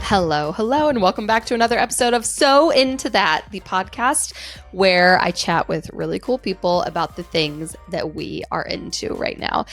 Hello, and welcome back to another episode of So Into That, the podcast where I chat with really cool people about the things that we are into right now.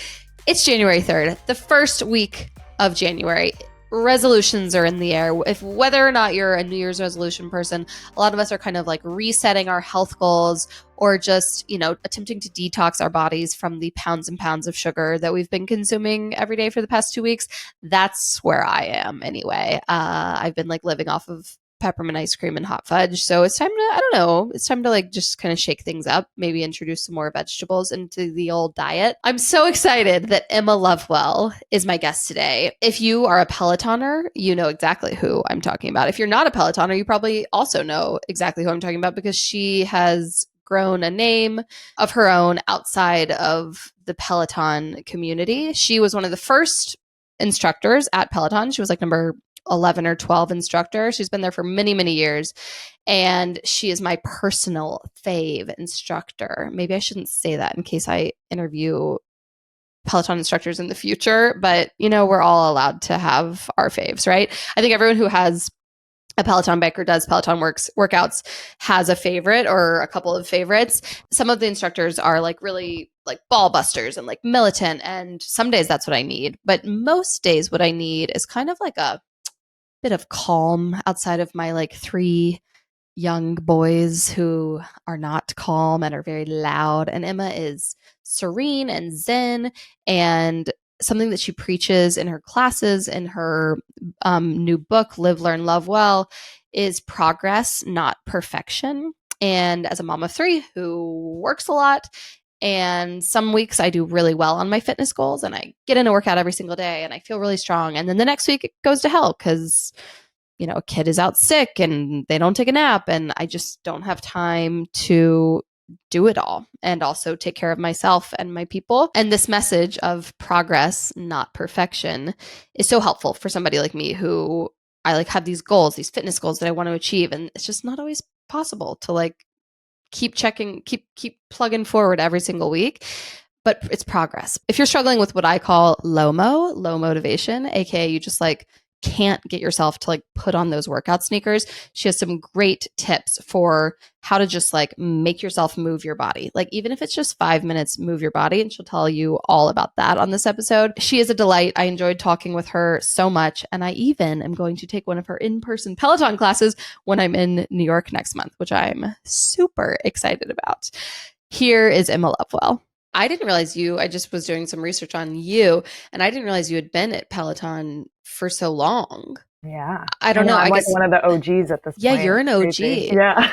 It's January 3rd, the first week of January. Resolutions are in the air. Whether or not you're a New Year's resolution person, a lot of us are kind of like resetting our health goals or just, attempting to detox our bodies from the pounds and pounds of sugar that we've been consuming every day for the past 2 weeks. That's where I am anyway. I've been like living off of peppermint ice cream and hot fudge. So it's time to like just kind of shake things up, maybe introduce some more vegetables into the old diet. I'm so excited that Emma Lovewell is my guest today. If you are a Pelotoner, you know exactly who I'm talking about. If you're not a Pelotoner, you probably also know exactly who I'm talking about because she has grown a name of her own outside of the Peloton community. She was one of the first instructors at Peloton. She was like number 11 or 12 instructor. She's been there for many, many years. And she is my personal fave instructor. Maybe I shouldn't say that in case I interview Peloton instructors in the future, but we're all allowed to have our faves, right? I think everyone who has a Peloton bike or does Peloton workouts has a favorite or a couple of favorites. Some of the instructors are like really like ball busters and like militant, and some days that's what I need. But most days what I need is kind of like a bit of calm outside of my like 3 young boys who are not calm and are very loud. And Emma is serene and zen, and something that she preaches in her classes, in her new book, Live, Learn, Love Well, is progress, not perfection. And as a mom of 3 who works a lot, and some weeks I do really well on my fitness goals and I get in a workout every single day and I feel really strong. And then the next week it goes to hell because, a kid is out sick and they don't take a nap and I just don't have time to do it all and also take care of myself and my people. And this message of progress, not perfection, is so helpful for somebody like me who I like have these goals, these fitness goals that I want to achieve. And it's just not always possible to like keep checking, keep plugging forward every single week, but it's progress. If you're struggling with what I call low motivation, aka you just like can't get yourself to like put on those workout sneakers, she has some great tips for how to just like make yourself move your body. Like even if it's just 5 minutes, move your body. And she'll tell you all about that on this episode. She is a delight. I enjoyed talking with her so much. And I even am going to take one of her in-person Peloton classes when I'm in New York next month, which I'm super excited about. Here is Emma Lovewell. I didn't realize I just was doing some research on you, and I didn't realize you had been at Peloton for so long. Yeah. I don't know. I'm I like guess one of the OGs at this point. Yeah, you're an OG. Crazy. Yeah.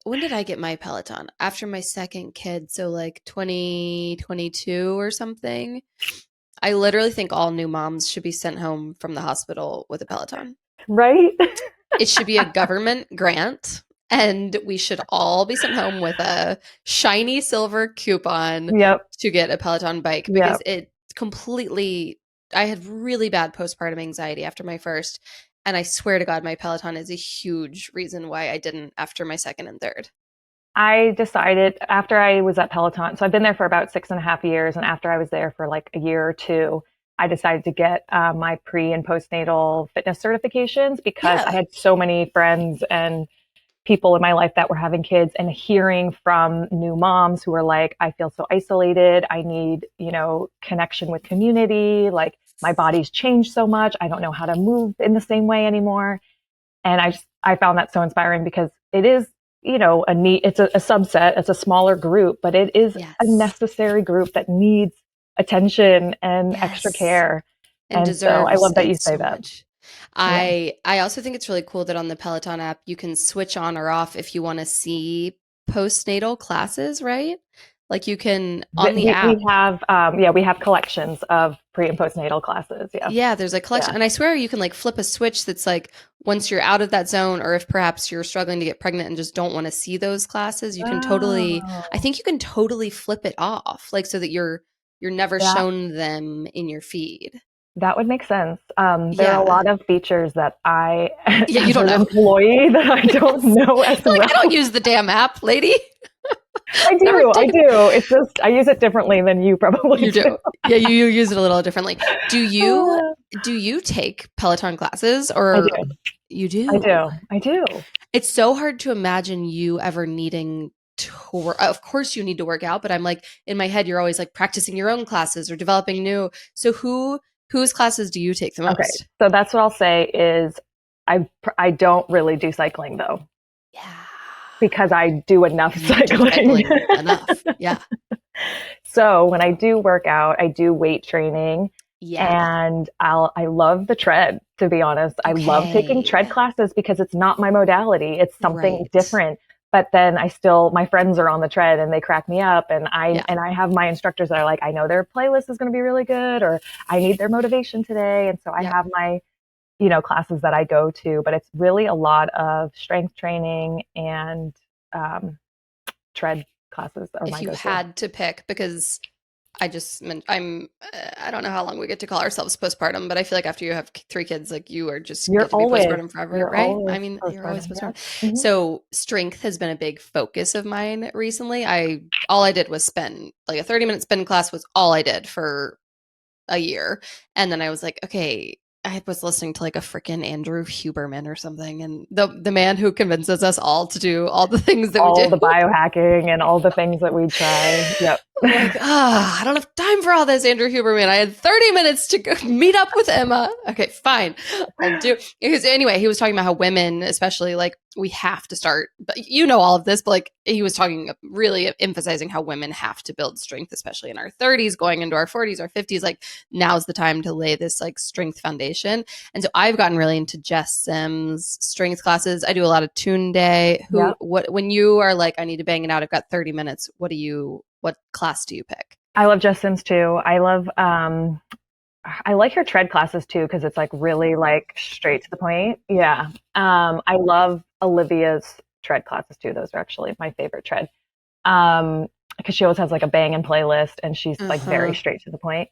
When did I get my Peloton? After my second kid, so like 2022 or something. I literally think all new moms should be sent home from the hospital with a Peloton. Right? It should be a government grant. And we should all be sent home with a shiny silver coupon to get a Peloton bike because it completely, I had really bad postpartum anxiety after my first. And I swear to God, my Peloton is a huge reason why I didn't after my second and third. I decided after I was at Peloton, so I've been there for about 6.5 years. And after I was there for like a year or 2, I decided to get my pre and postnatal fitness certifications because I had so many friends and people in my life that were having kids, and hearing from new moms who are like, I feel so isolated. I need, connection with community. Like my body's changed so much. I don't know how to move in the same way anymore. And I found that so inspiring because it is, it's a subset, it's a smaller group, but it is a necessary group that needs attention and extra care. And so I love that you say that. I also think it's really cool that on the Peloton app, you can switch on or off if you want to see postnatal classes, right? Like you can on the app. We have collections of pre and postnatal classes. Yeah. Yeah. There's a collection. And I swear you can like flip a switch that's like, once you're out of that zone, or if perhaps you're struggling to get pregnant and just don't want to see those classes, you can I think you can totally flip it off. Like so that you're never shown them in your feed. That would make sense. There are a lot of features that I, you don't as know, an employee, that I don't know as well. I don't use the damn app, lady. I do. It's just, I use it differently than you probably You do. Yeah, you use it a little differently. Do you take Peloton classes I or do. you do? I do. It's so hard to imagine you ever needing to work. Of course you need to work out, but I'm like in my head you're always like practicing your own classes or developing new. So whose classes do you take the Okay. most? So that's what I'll say is I don't really do cycling though, Yeah. because I do enough You do cycling. cycling enough. Yeah. So when I do work out, I do weight training, Yeah. and I love the tread, to be honest. I love taking tread Okay. classes because it's not my modality. It's something Right. different. But then my friends are on the tread and they crack me up, and Yeah. I have my instructors that are like, I know their playlist is going to be really good, or I need their motivation today. And so I Yeah. have my, classes that I go to, but it's really a lot of strength training and tread classes are If my you go-to. had to pick, because I don't know how long we get to call ourselves postpartum, but I feel like after you have three kids, like you are just get to be postpartum forever, You're right? I always mean, you're always postpartum. postpartum. Yeah. So strength has been a big focus of mine recently. All I did was spin like a 30-minute spin class was all I did for a year. And then I was like, okay, I was listening to like a freaking Andrew Huberman or something, and the man who convinces us all to do all the things that we All do. the biohacking and all the things that we try. Yep. I'm like, I don't have time for all this, Andrew Huberman. I had 30 minutes to go meet up with Emma. Okay, fine. I'll do. Because anyway, he was talking about how women, especially, like, we have to start, but you know all of this, but like, he was talking, really emphasizing how women have to build strength, especially in our 30s, going into our 40s, our 50s. Like, now's the time to lay this, like, strength foundation. And so I've gotten really into Jess Sims' strength classes. I do a lot of Tune Day. Yep. When you are like, I need to bang it out, I've got 30 minutes. What class do you pick? I love Jess Sims too. I like her tread classes too, because it's like really like straight to the point. Yeah. I love Olivia's tread classes too. Those are actually my favorite tread. Because she always has like a banging playlist and she's like very straight to the point.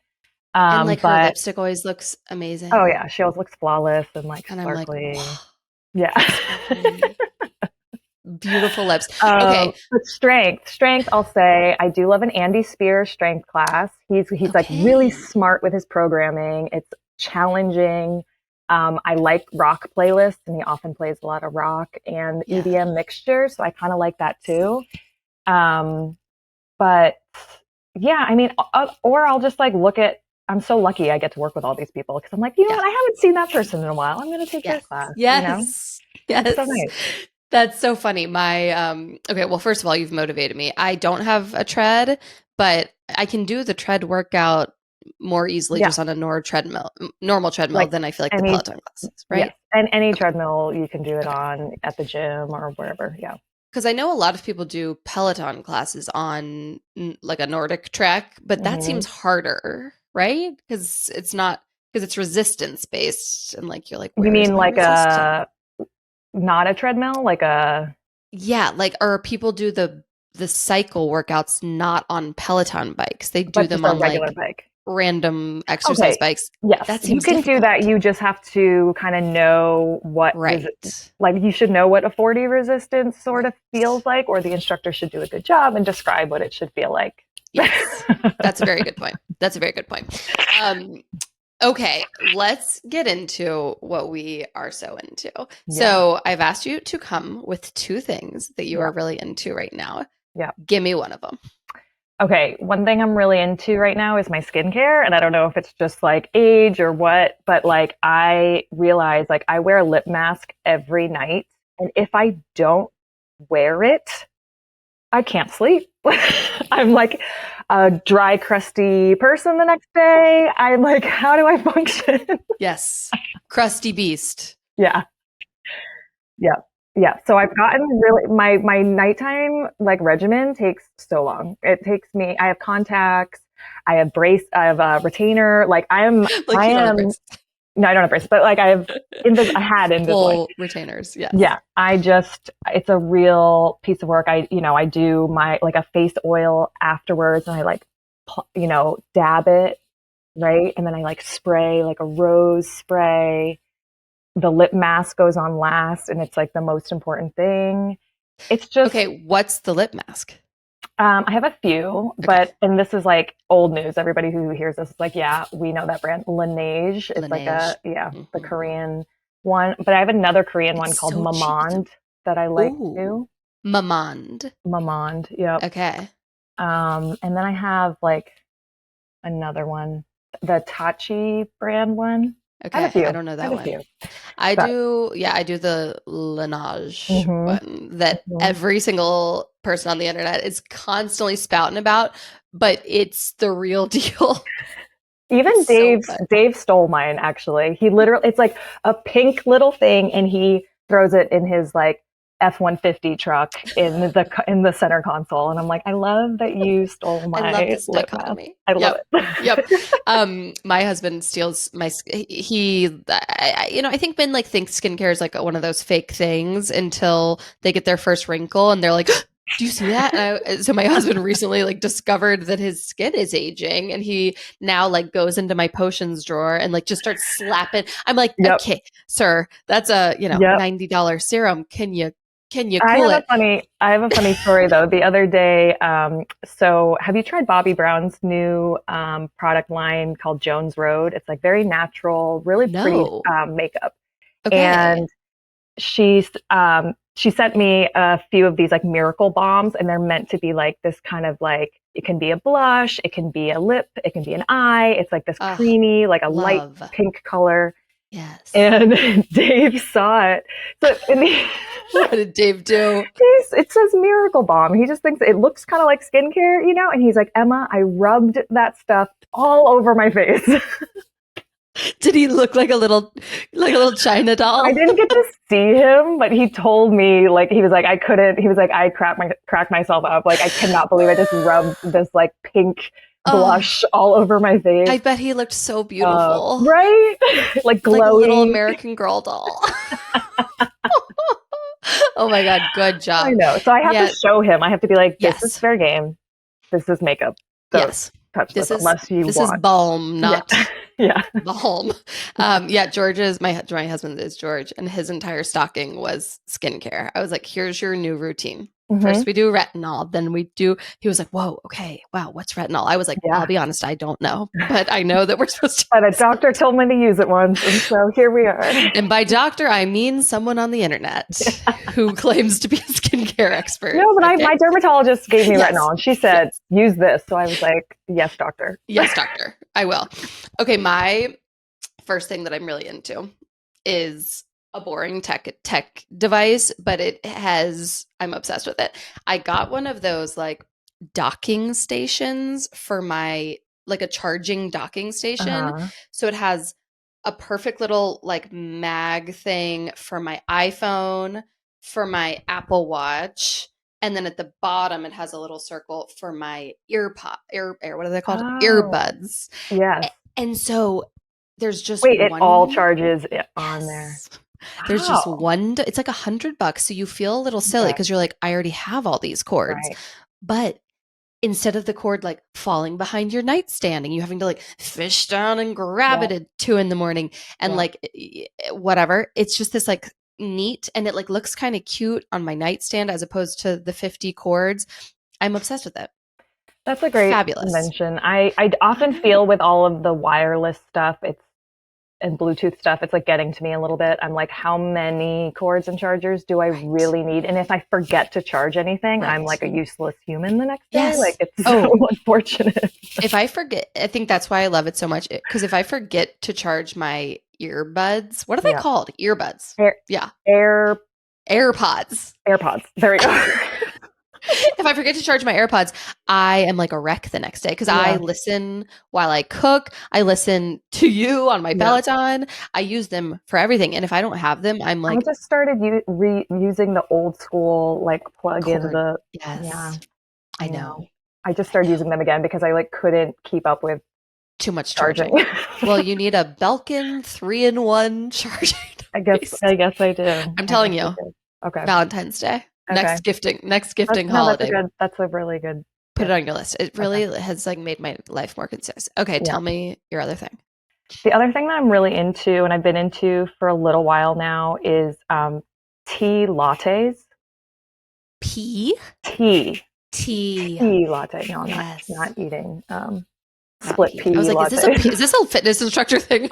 And like her But lipstick always looks amazing. oh yeah, she always looks flawless and like And I'm like, sparkly. whoa, Yeah. sparkly. Beautiful lips. Okay. But strength, I'll say I do love an Andy Spear strength class. He's like really Okay. smart with his programming. It's challenging. I like rock playlists, and he often plays a lot of rock and Yeah. EDM mixture, so I kind of like that too. But yeah, I mean, or I'll just like look at. I'm so lucky I get to work with all these people because I'm like, you know Yeah. what? I haven't seen that person in a while. I'm going to take their Yes. class. Yes. Yes. It's so nice. That's so funny. Okay, well, first of all, you've motivated me. I don't have a tread, but I can do the tread workout more easily Yeah, just on a normal treadmill like than I feel like the any Peloton classes, yes, right? and any Okay. treadmill you can do it Okay. on at the gym or wherever. Yeah. Because I know a lot of people do Peloton classes on like a Nordic track, but that Hmm. seems harder, right? Because it's resistance based, and like you're like, You where is mean my like resistance? not a treadmill, like a Yeah, like or people do the cycle workouts not on Peloton bikes. They do but them just a on regular like bike. random exercise Okay. bikes. Yes, That you seems can do that. difficult. You just have to kind of know Right. like you should know what a 40 resistance sort Right. of feels like, or the instructor should do a good job and describe what it should feel like. Yes. That's a very good point. That's a very good point. Um, Okay, let's get into what we are so into. Yeah. So, I've asked you to come with two things that you Yeah. are really into right now. Yeah. Give me one of them. Okay, one thing I'm really into right now is my skincare, and I don't know if it's just like age or what, but like I realize like I wear a lip mask every night, and if I don't wear it, I can't sleep. I'm like a dry, crusty person the next day. I'm like, how do I function? Yes. Crusty beast. Yeah. Yeah. Yeah. So I've gotten really my nighttime like regimen takes so long. It takes me I have contacts, I have a retainer. Like Like I you don't have am braces. no, I don't have braces, but like I had Invisalign. Full retainers. Yes. Yeah. It's a real piece of work. I do my like a face oil afterwards and I like, dab it. Right. And then I like spray like a rose spray. The lip mask goes on last and it's like the most important thing. It's just Okay, what's the lip mask? I have a few, and this is like old news. Everybody who hears this is like, yeah, we know that brand. Laneige. It's like Laneige. the Korean one. But I have another Korean one It's called so cheap. Mamand that I like Ooh, too. Mamand. Mamand. Yep. Okay. And then I have like another one, the Tachi brand one. I have a Okay. few. I don't know I have that a one. few. I But, do. Yeah, I do the Laneige mhm, one that mhm. every single person on the internet is constantly spouting about, but it's the real deal. Even It's so good. Dave stole mine actually. He literally it's like a pink little thing and he throws it in his like F-150 truck in the center console and I'm like, I love that you stole I love my this lip mask. dichotomy. I love Yep. Yep. it. My husband steals my, I think men like think skincare is like one of those fake things until they get their first wrinkle and they're like, do you see that? So my husband recently like discovered that his skin is aging and he now like goes into my potions drawer and like just starts slapping. I'm like, Yep. okay, sir, that's a, Yep. $90 serum. Can you I cool have it? I have a funny story though. The other day, so have you tried Bobbi Brown's new product line called Jones Road? It's like very natural, really pretty No. makeup. Okay. And she sent me a few of these like miracle bombs and they're meant to be like this kind of like it can be a blush, it can be a lip, it can be an eye. It's like this Oh, creamy, like a light love. pink color. Yes. And Dave saw it. So in the What did Dave do? it says miracle balm. He just thinks it looks kind of like skincare, And he's like, Emma, I rubbed that stuff all over my face. Did he look like a little China I doll? didn't get to see him, but he told me like he was like I couldn't. He was like I cracked myself up. Like I cannot believe I just rubbed this like pink Oh, blush all over my face. I bet he looked so beautiful. Right, like Like a little glowy. American Girl doll. Oh my God, good I job. know. So I have to Yeah, show him. I have to be like, this is yes. fair game. This is makeup. Don't Yes. touch this This is unless you this is want. balm, Yeah, not yeah. balm. Yeah, George's my husband is George, and his entire stocking was skincare. I was like, here's your new routine. Hmm. First we do retinol, then we do he was like, whoa, okay, wow, what's retinol? I was like, I'll Yeah. be honest, I don't know, but I know that we're supposed to But a use doctor it. told me to use it once, and so here we are. And by doctor, I mean someone on the internet who claims to be a skincare expert. No, but Okay. my dermatologist gave me Yes. retinol, and she said, Yes. use this. So I was like, yes, doctor. Yes, doctor. I will. Okay, my first thing that I'm really into is a boring tech device, but I'm obsessed with it. I got one of those like docking stations for my like a charging docking station. Uh-huh. So it has a perfect little like mag thing for my iPhone, for my Apple Watch, and then at the bottom it has a little circle for my what are they called? Oh, Earbuds. yes. And so there's just Wait, it all one. charges it on there. Yes. There's just Wow. one. It's like $100. So you feel a little silly Okay. because you're like, I already have all these cords. Right. But instead of the cord like falling behind your nightstand and you having to like fish down and grab Yeah. it at 2 a.m. and Yeah. like whatever, it's just this like neat and it like looks kind of cute on my nightstand as opposed to the 50 cords. I'm obsessed with it. That's a great Fabulous. invention. I I often know. feel with all of the wireless stuff, it's and Bluetooth stuff, it's like getting to me a little bit. I'm like, how many cords and chargers do I Right. really need? And if I forget to charge anything, I'm Right. like a useless human the next day. Like Yes. it's so Oh, unfortunate. if I forget, I think that's why I love it so much. Because if I forget to charge my earbuds, what are they Yeah. called? Earbuds. Air, Yeah. Air AirPods. AirPods. There we go. If I forget to charge my AirPods, I am like a wreck the next day because I Yeah. listen while I cook. I listen to you on my Yeah. Peloton. I use them for everything. And if I don't have them, I'm I like, just started using the old school, like plug in cord. yeah, Yes, I I know. know. I just I started know. using them again because I like couldn't keep up with Too much charging. charging. Well, you need a Belkin 3-in-1 charging device. I guess I do. I'm I guess telling I you, do. Okay. Valentine's Day, Okay. next gifting holiday. That's a really good Put it gift. on your list. It Okay. really has like made my life more concise. Okay, Yeah. tell me your other thing. The other thing that I'm really into and I've been into for a little while now is tea lattes. P Tea. Tea. tea latte. No, I'm Yes. not eating Not split pea. pea I was like, latte. is this a fitness instructor thing?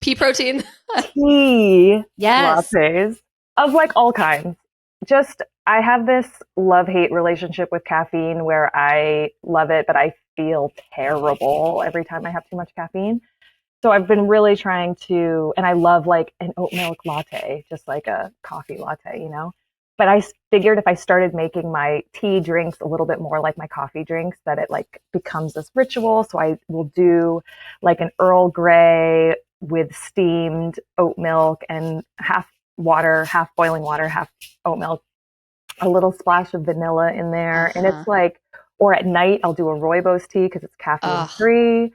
Pea protein. Tea Yes. lattes of like all kinds. Just, I have this love-hate relationship with caffeine where I love it, but I feel terrible every time I have too much caffeine. So I've been really trying to, and I love like an oat milk latte, just like a coffee latte, you know? But I figured if I started making my tea drinks a little bit more like my coffee drinks, that it like becomes this ritual. So I will do like an Earl Grey with steamed oat milk and half water, half boiling water, half oat milk, a little splash of vanilla in there. And it's like, or at night I'll do a rooibos tea because it's caffeine Ugh. free.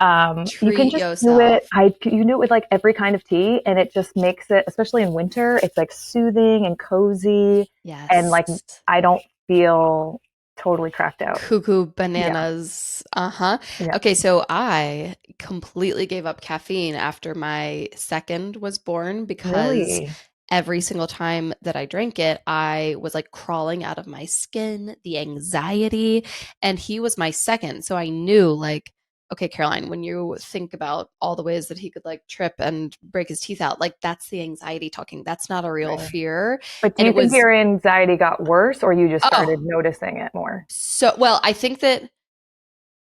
You can Treat just do it. yourself. You do it with like every kind of tea, and it just makes it, especially in winter, it's like soothing and cozy, and Yes. like I don't feel totally cracked out. Cuckoo Yeah, bananas. Uh-huh. yeah, Okay, so I completely gave up caffeine after my second was born because really. every single time that I drank it, I was like crawling out of my skin, the anxiety, and he was my second. So I knew like, okay, Caroline, when you think about all the ways that he could like trip and break his teeth out, like that's the anxiety talking. That's not a real Right. fear. But do And you it think was, your anxiety got worse, or you just started oh, noticing it more? so well, I think that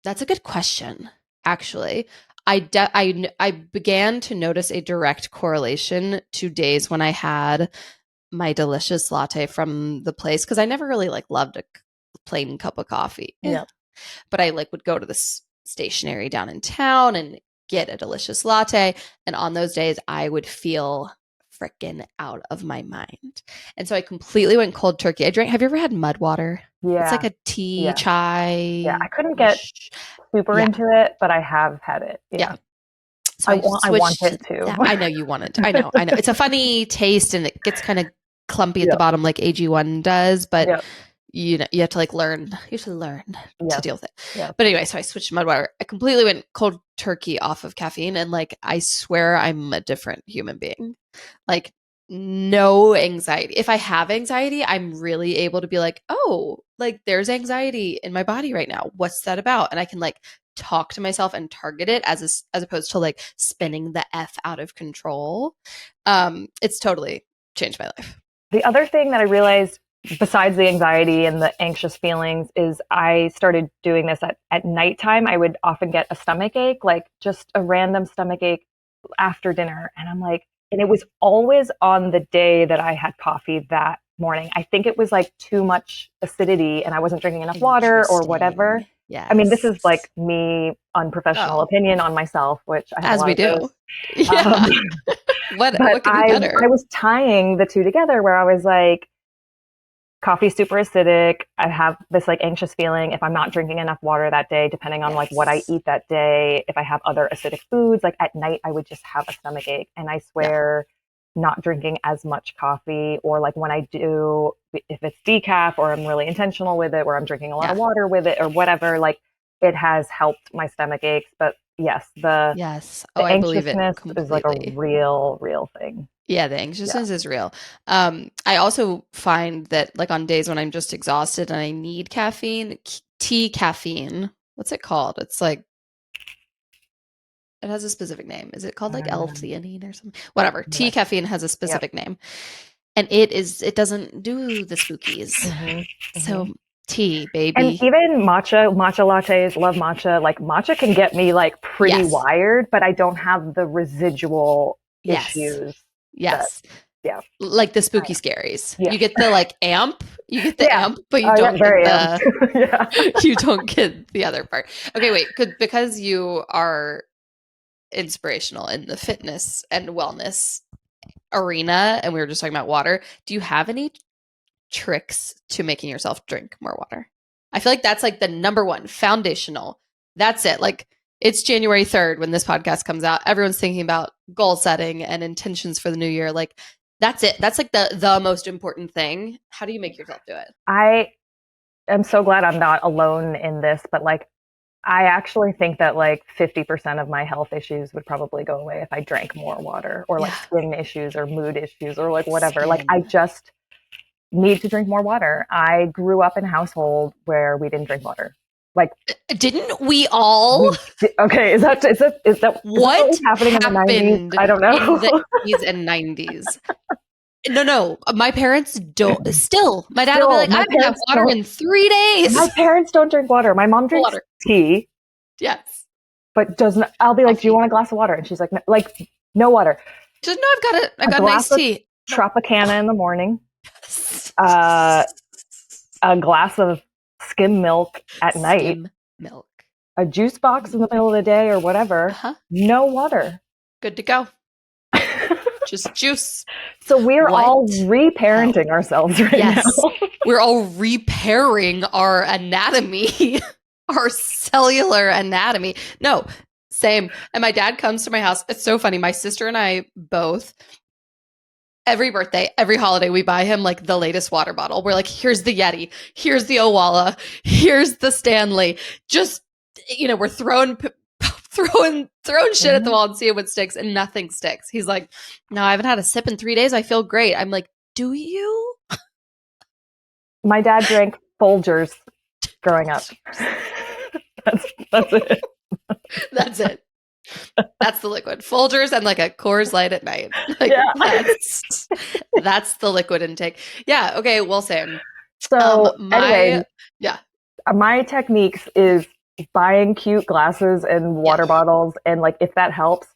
that's a good question, actually. I began to notice a direct correlation to days when I had my delicious latte from the place because I never really like loved a plain cup of coffee. Yeah. But I like would go to this stationery down in town and get a delicious latte, and on those days I would feel freaking out of my mind. And so I completely went cold turkey. I drank Have you ever had mud water? It's like Yeah. a tea Yeah. Yeah. chai I couldn't get ish. super Yeah. into it, but I have had it. Yeah. Yeah. So I I want switched to it too. that. I know you wanted to. I know. It's a funny taste and it gets kind of clumpy at the Yeah. bottom like AG1 does, but Yeah. you know, you have to like learn, you have to learn to Yes. deal with it. Yes. But anyway, so I switched to mud water. I completely went cold turkey off of caffeine and like I swear I'm a different human being. Like no anxiety. If I have anxiety, I'm really able to be like, "Oh, like there's anxiety in my body right now. What's that about?" And I can like talk to myself and target it as opposed to like spinning the f out of control. It's totally changed my life. The other thing that I realized, besides the anxiety and the anxious feelings, is I started doing this at nighttime. I would often get a stomach ache, like just a random stomach ache after dinner. And I'm like, and it was always on the day that I had coffee that morning. I think it was like too much acidity and I wasn't drinking enough water or whatever. Interesting. I mean, this is Yes. like me unprofessional Oh, opinion on myself, which I have a as lot we of those. do. Um, Yeah. but What could be better? I was tying the two together where I was like, coffee's super acidic. I have this like anxious feeling if I'm not drinking enough water that day, depending on like what I Yes. eat that day. If I have other acidic foods, like at night, I would just have a stomach ache. And I Yeah. swear, not drinking as much coffee, or like when I do, if it's decaf or I'm really intentional with it, where I'm drinking a lot Yeah. of water with it or whatever, like it has helped my stomach aches. But yes, Yes. Oh, the I believe it anxiousness is like a completely. real thing. Yeah, the Yeah. anxiousness is real. I also find that like on days when I'm just exhausted and I need caffeine, tea caffeine. What's it called? It's like it has a specific name. Is it called like Um, L-theanine or something? Whatever. Tea anyway, caffeine has a yep. specific name. And it doesn't do the spookies. Hmm. Hmm. So tea, And baby. even matcha lattes, love matcha. Like matcha can get me like pretty Yes. wired, but I don't have the residual Yes. issues that, Yes. yeah, Like the I spooky know. scaries. Yeah. You get the like amp, you get the Yeah. amp, but you I got don't get very amped. the Yeah. you don't get the other part. Okay, wait, could because you are inspirational in the fitness and wellness arena and we were just talking about water, do you have any tricks to making yourself drink more water? I feel like that's like the number one foundational. That's it. Like it's January 3rd when this podcast comes out. Everyone's thinking about goal setting and intentions for the new year. Like that's it. That's like the most important thing. How do you make yourself do it? I am so glad I'm not alone in this, but like I actually think that like 50% of my health issues would probably go away if I drank more water, or like Yeah. skin issues or mood issues or like whatever. Like I Skin. just need to drink more water. I grew up in a household where we didn't drink water. Like, didn't we all? Okay, is that what was happening in the 90s? I don't know. In the 80s and 90s. No. My parents don't. Still, my dad will be like, "I haven't had water in 3 days." My parents don't drink water. My mom drinks tea. Yes, but doesn't. I'll be like, "Do you want a glass of water?" And she's like, no water." Just no. I've got nice tea. Tropicana in the morning. A glass of skim milk at night. Milk. A juice box in the middle of the day or whatever. No water. Good to go. Just juice. So we're all reparenting ourselves right now. We're all repairing our anatomy, our cellular anatomy. No, same. And my dad comes to my house. It's so funny. My sister and I both, every birthday, every holiday, we buy him like the latest water bottle. We're like, here's the Yeti, here's the Owala, here's the Stanley. Just, we're throwing shit at the wall and seeing what sticks, and nothing sticks. He's like, no, I haven't had a sip in 3 days. I feel great. I'm like, do you? My dad drank Folgers growing up. That's it. That's it. That's the liquid. Folgers and like a Coors Light at night. Like, that's the liquid intake. Yeah. Okay. Well, same. So anyway, my techniques is buying cute glasses and water bottles, and like if that helps,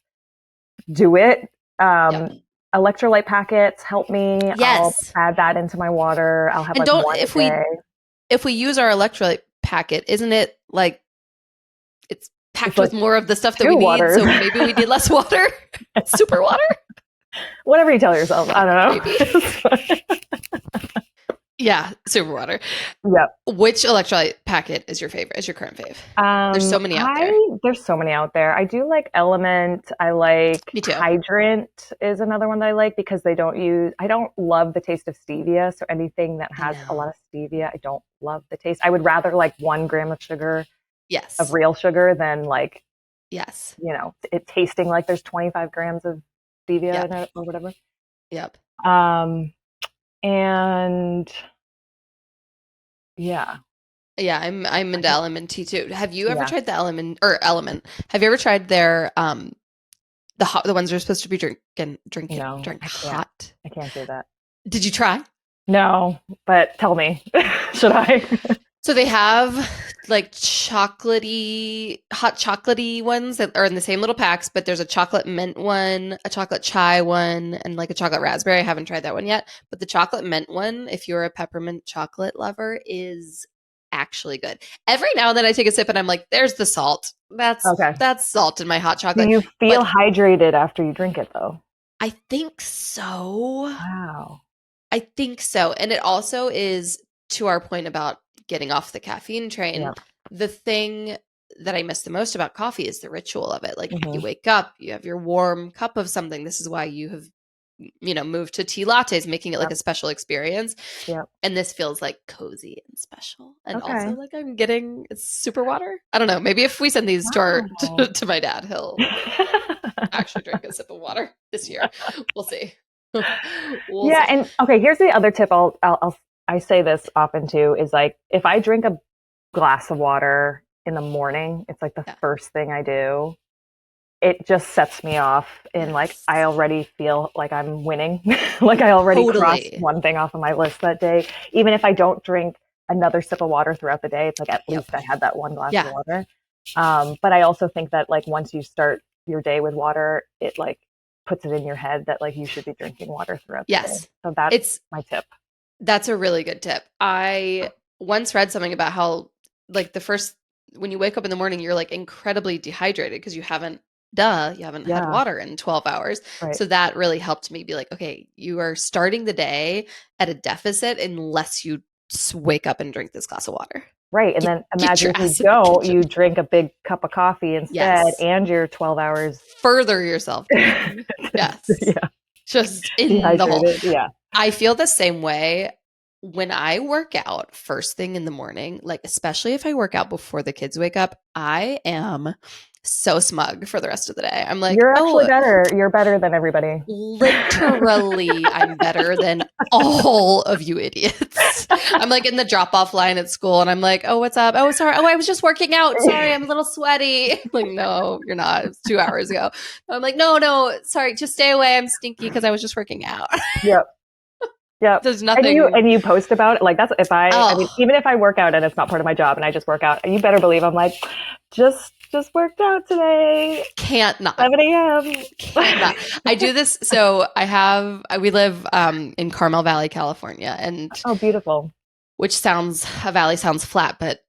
do it. Electrolyte packets help me. Yes. I'll add that into my water. I'll have one a day. If we use our electrolyte packet, isn't it like it's packed with more of the stuff that we need? So maybe we need less water. Super water. Whatever you tell yourself. I don't know. Yeah, super water. Yep. Which electrolyte packet is your favorite? Is your current fave? There's so many out there. There's so many out there. I do like Element. I like Hydrant is another one that I like because I don't love the taste of stevia. So anything that has a lot of stevia, I don't love the taste. I would rather like 1 gram of sugar, of real sugar than like, it tasting like there's 25 grams of stevia in it or whatever. Yep. And I'm into Element tea too. Have you ever tried the Element? Have you ever tried their the ones that are supposed to be drink hot? I can't do that. Did you try? No, but tell me, should I? So they have like hot chocolatey ones that are in the same little packs, but there's a chocolate mint one, a chocolate chai one, and like a chocolate raspberry. I haven't tried that one yet, but the chocolate mint one, if you're a peppermint chocolate lover, is actually good. Every now and then I take a sip and I'm like, there's the salt. That's salt in my hot chocolate. Do you feel hydrated after you drink it though? I think so. Wow. I think so. And it also is, to our point about getting off the caffeine train, the thing that I miss the most about coffee is the ritual of it. Like you wake up, you have your warm cup of something. This is why you have, moved to tea lattes, making it like a special experience. Yep. And this feels like cozy and special. And also like it's super water. I don't know. Maybe if we send these to my dad, he'll actually drink a sip of water this year. We'll see. And okay, here's the other tip I say this often too, is like, if I drink a glass of water in the morning, it's like the first thing I do. It just sets me off and like, I already feel like I'm winning. Like I already crossed one thing off of my list that day. Even if I don't drink another sip of water throughout the day, it's like, at least I had that one glass of water. But I also think that like, once you start your day with water, it like puts it in your head that like, you should be drinking water throughout the day. So that's my tip. That's a really good tip. I once read something about how like when you wake up in the morning, you're like incredibly dehydrated because you haven't had water in 12 hours. Right. So that really helped me be like, okay, you are starting the day at a deficit unless you wake up and drink this glass of water. Right. And then imagine if you don't, you drink a big cup of coffee instead and you're 12 hours. Further yourself. Yes. Just in the hole. Yeah. I feel the same way when I work out first thing in the morning, like especially if I work out before the kids wake up. I am so smug for the rest of the day. I'm like, You're actually oh, better. You're better than everybody. literally, I'm better than all of you idiots. I'm like in the drop-off line at school and I'm like, oh, what's up? Oh, sorry. Oh, I was just working out. Sorry, I'm a little sweaty. Like, no, you're not. It was 2 hours ago. I'm like, no, sorry, just stay away. I'm stinky because I was just working out. Yep. Yep. There's And you nothing. and you post about it. Like that's if I mean, Oh, even if I work out and it's not part of my job and I just work out, you better believe I'm like, just worked out today. can't not. 7 a.m. Can't not. I do this. So we live in Carmel Valley, California, and Oh, beautiful. a valley sounds flat, but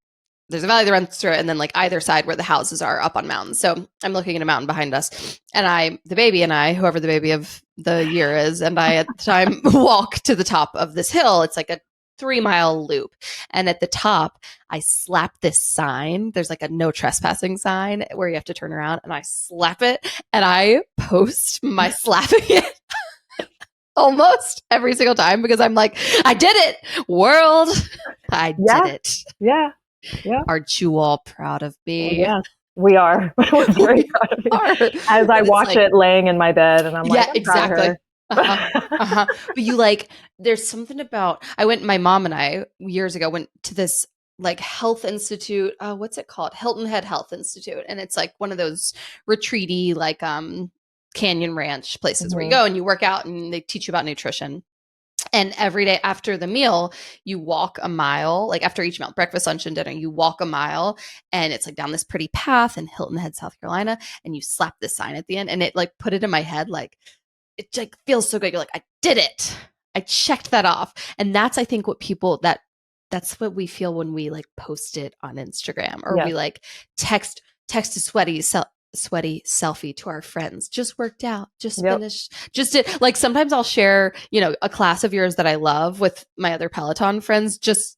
there's a valley that runs through it, and then like either side where the houses are up on mountains. So I'm looking at a mountain behind us, and the baby and I, whoever the baby of the year is, and I at the time walk to the top of this hill. It's like a 3-mile loop. And at the top, I slap this sign. There's like a no trespassing sign where you have to turn around, and I slap it and I post my slapping it almost every single time because I'm like, I did it, world. I did it. Yeah. Yeah. Aren't you all proud of me? Yeah. We are. We're very proud of you. As I watch it laying in my bed and I'm like, I'm proud of her. But there's something about, my mom and I years ago went to this like health institute. What's it called? Hilton Head Health Institute. And it's like one of those retreaty, like, Canyon Ranch places where you go and you work out and they teach you about nutrition. And every day after the meal, you walk a mile, like after each meal, breakfast, lunch, and dinner, you walk a mile and it's like down this pretty path in Hilton Head, South Carolina. And you slap this sign at the end and it like put it in my head. Like, it like feels so good. You're like, I did it. I checked that off. And that's, I think, that's what we feel when we like post it on Instagram or we like text a sweaty selfie to our friends. Just worked out, just finished, just did. Like sometimes I'll share, a class of yours that I love with my other Peloton friends, just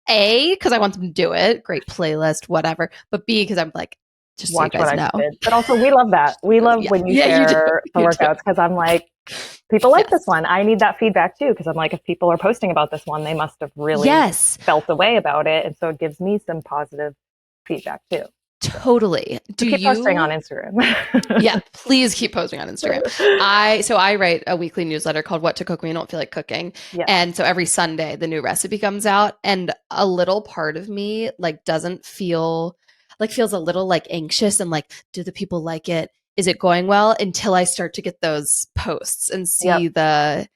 A, because I want them to do it. Great playlist, whatever. But B, because I'm like, just watch so you guys what know. I did. But also we love that. We love when you share the workouts because I'm like, people like this one. I need that feedback too because I'm like, if people are posting about this one, they must have really felt the way about it. And so it gives me some positive feedback too. Totally. Keep posting on Instagram. Yeah, please keep posting on Instagram. I write a weekly newsletter called What to Cook When You Don't Feel Like Cooking. Yeah. And so every Sunday the new recipe comes out and a little part of me like feels a little like anxious and like, do the people like it? Is it going well? Until I start to get those posts and see the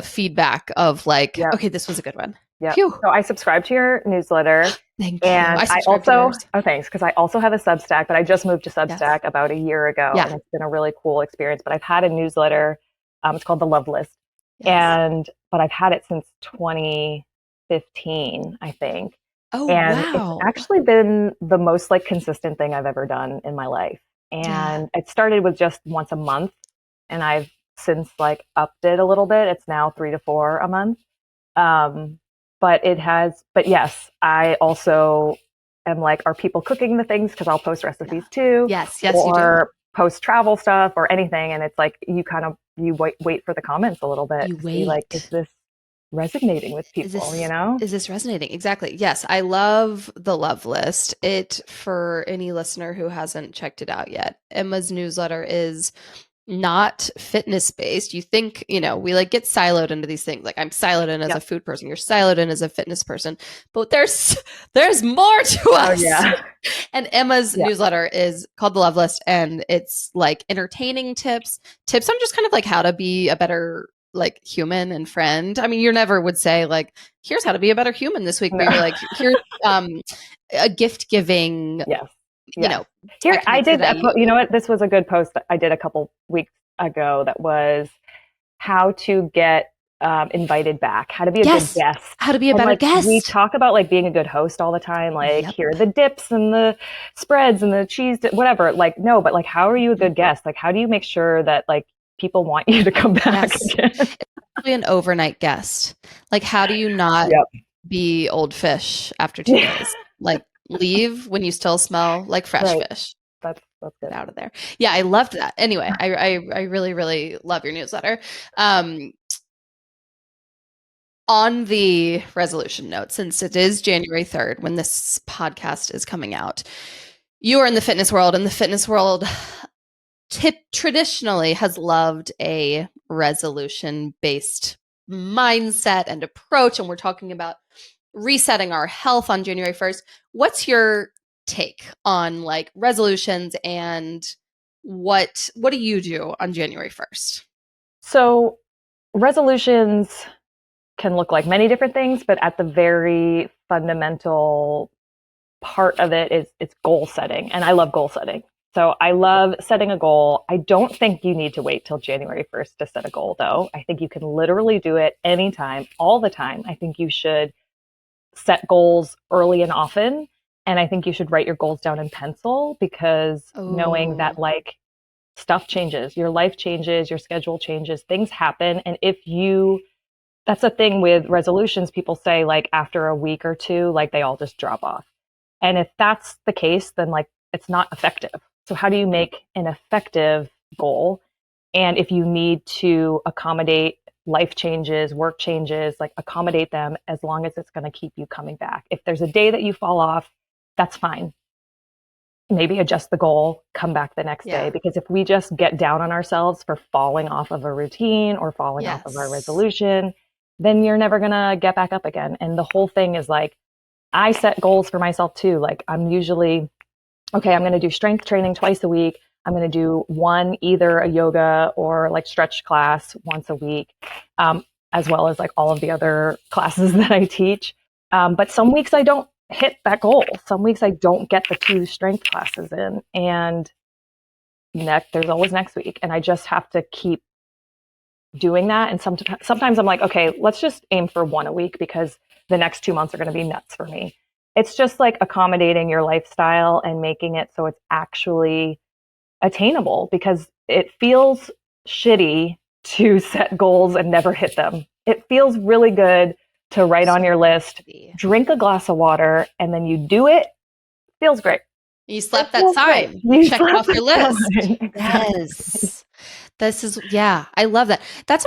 feedback of like, okay, this was a good one. Yeah. So I subscribe to your newsletter. Thank you. And I also, thanks, because I also have a Substack, but I just moved to Substack about a year ago. And it's been a really cool experience. But I've had a newsletter. It's called The Love List. But I've had it since 2015, I think. Oh, and wow. It's actually been the most like consistent thing I've ever done in my life. And it started with just once a month. And I've since like upped it a little bit. It's now 3 to 4 a month. But yes, I also am like, are people cooking the things? Because I'll post recipes too. Yes, or post travel stuff or anything. And it's like, you wait for the comments a little bit. You wait. See, like, is this resonating with people, Is this resonating? Exactly. Yes. I love the Love List. For any listener who hasn't checked it out yet, Emma's newsletter is not fitness based. You think, we like get siloed into these things. Like I'm siloed in as a food person. You're siloed in as a fitness person, but there's more to us. Oh, yeah. And Emma's newsletter is called The Love List. And it's like entertaining tips on just kind of like how to be a better like human and friend. I mean, you never would say like, here's how to be a better human this week. But you're like, here's a gift giving. Here I did you know what, this was a good post that I did a couple weeks ago that was how to get invited back, how to be a good guest, how to be a better guest. We talk about like being a good host all the time, like here are the dips and the spreads and the cheese, whatever, like no, but like how are you a good guest? Like how do you make sure that like people want you to come back again? It's probably an overnight guest. Like how do you not be old fish after 2 days? Like leave when you still smell like fresh fish. That's good. Get out of there. Yeah, I loved that. Anyway, I really, really love your newsletter. On the resolution note, since it is January 3rd when this podcast is coming out, You are in the fitness world, and the fitness world traditionally has loved a resolution-based mindset and approach, and we're talking about resetting our health on January 1st. What's your take on like resolutions, and what do you do on January 1st? So resolutions can look like many different things, but at the very fundamental part of it is it's goal setting. And I love goal setting. So I love setting a goal. I don't think you need to wait till January 1st to set a goal, though. I think you can literally do it anytime, all the time. I think you should set goals early and often. And I think you should write your goals down in pencil, because knowing that like stuff changes, your life changes, your schedule changes, things happen. And that's the thing with resolutions, people say like after a week or two, like they all just drop off. And if that's the case, then like it's not effective. So how do you make an effective goal? And if you need to accommodate life changes, work changes, like accommodate them as long as it's going to keep you coming back. If there's a day that you fall off, that's fine. Maybe adjust the goal, come back the next day. Because if we just get down on ourselves for falling off of a routine or falling off of our resolution, then you're never going to get back up again. And the whole thing is like, I set goals for myself too. Like I'm usually, okay, I'm going to do strength training twice a week. I'm going to do either a yoga or like stretch class once a week, as well as like all of the other classes that I teach. But some weeks I don't hit that goal. Some weeks I don't get the 2 strength classes in, and there's always next week. And I just have to keep doing that. And sometimes I'm like, okay, let's just aim for 1 a week, because the next 2 months are going to be nuts for me. It's just like accommodating your lifestyle and making it so it's actually attainable, because it feels shitty to set goals and never hit them. It feels really good to write on your list, drink a glass of water, and then you do it. Feels great. You slept that sign. You check it off your list. Exactly. Yes. I love that. That's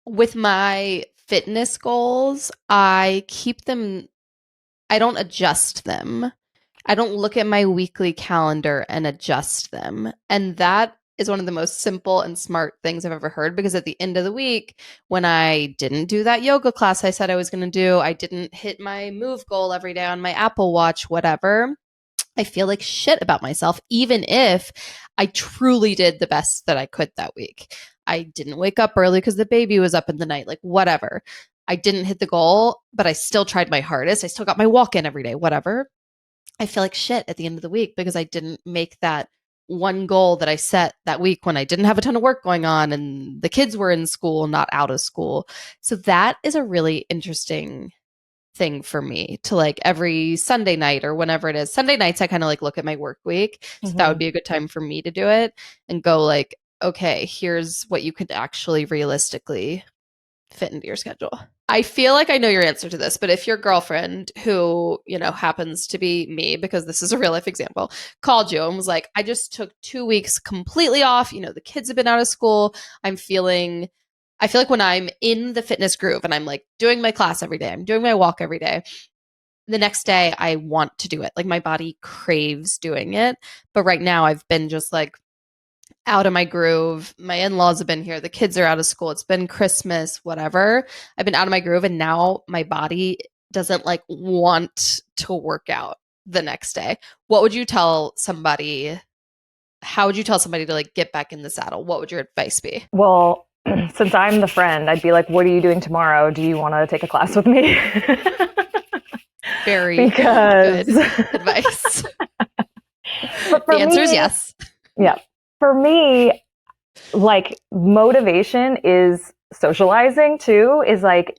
with my fitness goals, I keep them, I don't adjust them. I don't look at my weekly calendar and adjust them. And that is one of the most simple and smart things I've ever heard, because at the end of the week, when I didn't do that yoga class I said I was going to do, I didn't hit my move goal every day on my Apple Watch, whatever, I feel like shit about myself, even if I truly did the best that I could that week. I didn't wake up early because the baby was up in the night, like whatever. I didn't hit the goal, but I still tried my hardest. I still got my walk in every day, whatever. I feel like shit at the end of the week because I didn't make that one goal that I set that week when I didn't have a ton of work going on and the kids were in school, not out of school. So that is a really interesting thing for me to like every Sunday night or whenever it is. Sunday nights, I kind of like look at my work week. So that would be a good time for me to do it and go like, okay, here's what you could actually realistically fit into your schedule. I feel like I know your answer to this, but if your girlfriend, who, happens to be me, because this is a real life example, called you and was like, I just took 2 weeks completely off. The kids have been out of school. I feel like when I'm in the fitness groove and I'm like doing my class every day, I'm doing my walk every day, the next day I want to do it. Like my body craves doing it. But right now I've been just like out of my groove. My in-laws have been here. The kids are out of school. It's been Christmas, whatever. I've been out of my groove, and now my body doesn't like want to work out the next day. What would you tell somebody? How would you tell somebody to like get back in the saddle? What would your advice be? Well, since I'm the friend, I'd be like, what are you doing tomorrow? Do you want to take a class with me? Very good advice. The answer is yes. Yeah. For me, like motivation is socializing too, is like,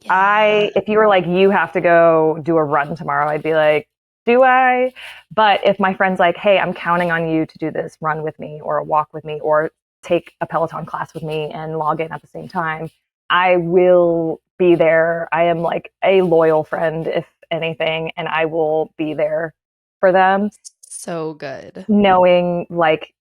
if you were like, you have to go do a run tomorrow, I'd be like, do I? But if my friend's like, hey, I'm counting on you to do this run with me or a walk with me or take a Peloton class with me and log in at the same time, I will be there. I am like a loyal friend, if anything, and I will be there for them. So good. Knowing like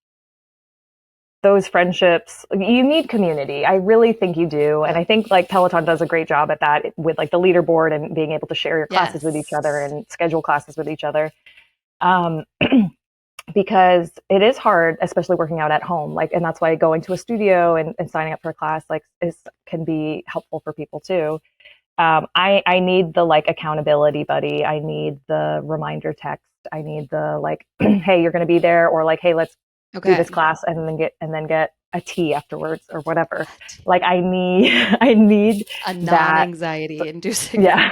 those friendships, you need community. I really think you do. And I think like Peloton does a great job at that with like the leaderboard and being able to share your classes with each other and schedule classes with each other. Um, because it is hard, especially working out at home. Like, and that's why going to a studio and signing up for a class can be helpful for people too. I need the like accountability buddy. I need the reminder text. I need the like, hey, you're going to be there, or like, hey, let's do this class and then get a tea afterwards or whatever. Like I need a non-anxiety inducing. Yeah.